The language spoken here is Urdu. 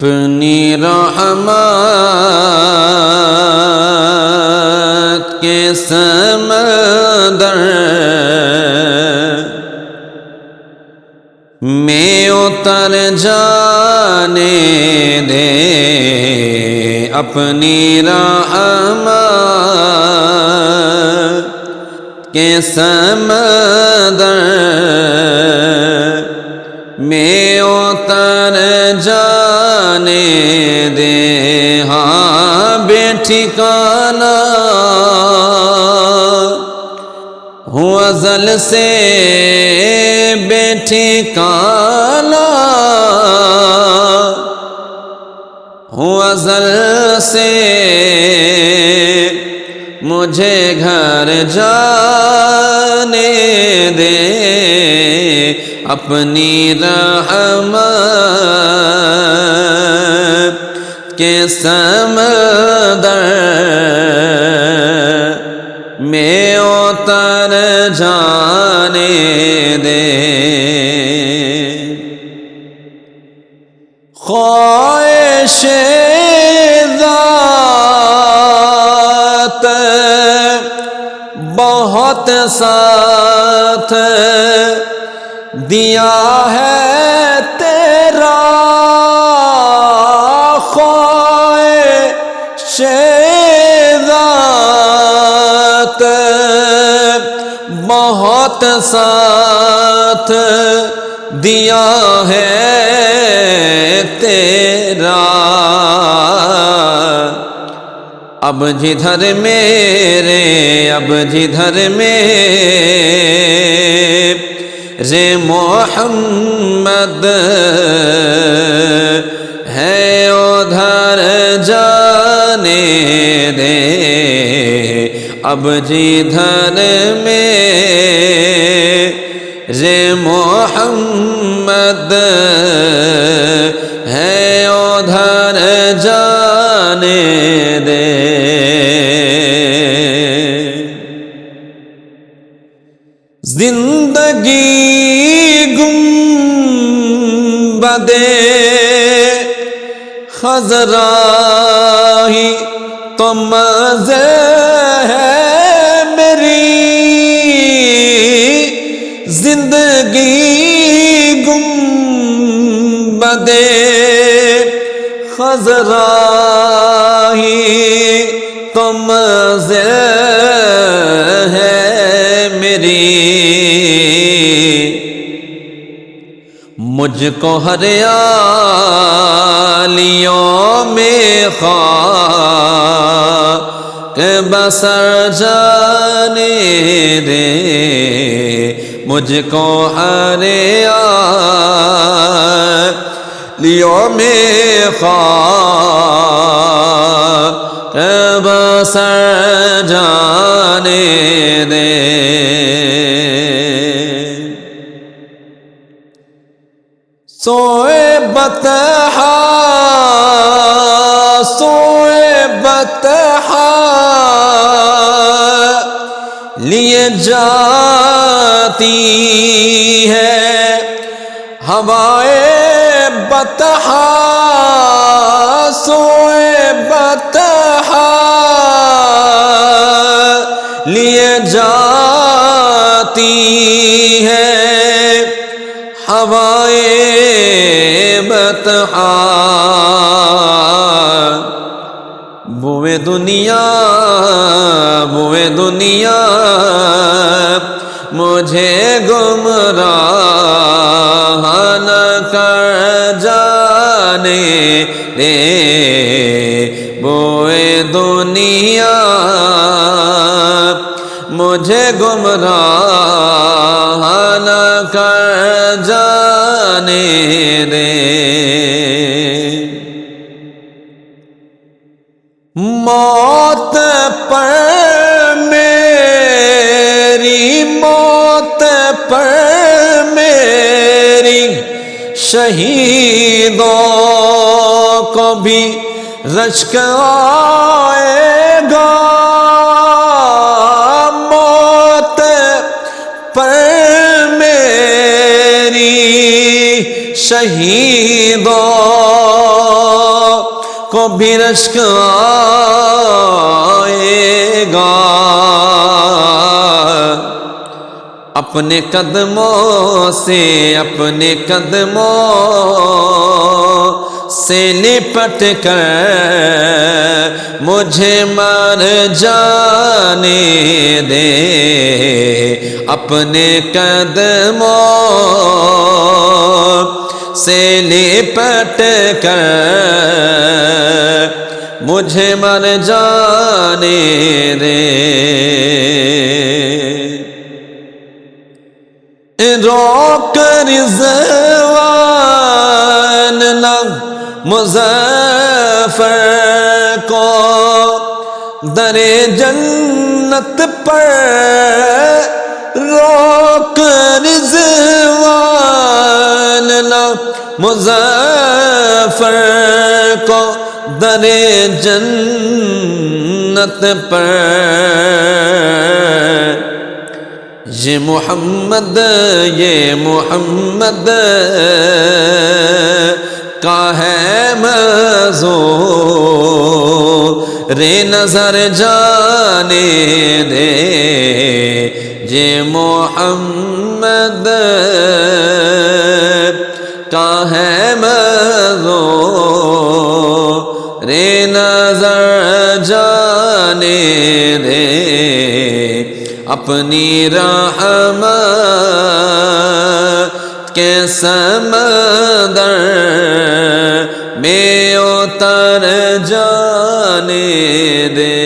اپنی رحمت کے سمندر میں اتر جانے دے، اپنی رحمت کے سمندر میں اتر جانے دے، ہاں بے ٹھکانہ ہوں ازل سے بے ٹھکانہ ہوں ازل سے، مجھے گھر جانے دے، اپنی رحمت کے سمندر میں اتر جانے دے۔ خواہش ذات بہت ساتھ دیا ہے تیرا، خواہش ذات بہت ساتھ دیا ہے تیرا، اب جدھر میرے محمد ہے ادھر جانے دے، اب جدھر میرے محمد ہے ادھر جانے دے۔ زندگی گنبدِ خضرا ہی تو مزے ہے میری، زندگی گنبدِ خضرا ہی تو مزے ہے میری، مجھ کو ہر عالیوں میں خاک بسر جانے دے، مجھ کو ہر عالیوں میں خاک بسر جانے دے۔ سوئے بطحا لیے جاتی ہے ہوائے بطحا، سوئے بطحا لیے جاتی ہے ہوائے بطحا، بوئے دنیا مجھے گمراہ نہ کر جانے دے، بوئے دنیا مجھے گمراہ نہ کر جانے دے۔ موت پر میری شہیدوں کو بھی رشک آئے گا، موت پر میری شہیدوں کو بھی رشک آئے گا، اپنے قدموں سے اپنے قدموں سے لپٹ کر مجھے مر جانے دے، اپنے قدموں سے لپٹ کر مجھے مر جانے دے۔ روک رضوان مظفر کو در جنت پر، روک رضوان مظفر کو در جنت پر، یہ محمد کا ہے منظور نظر جانے دے، یہ محمد کا ہے منظور نظر جانے دے، اپنی رحمت کے سمندر میں اتر جانے دے۔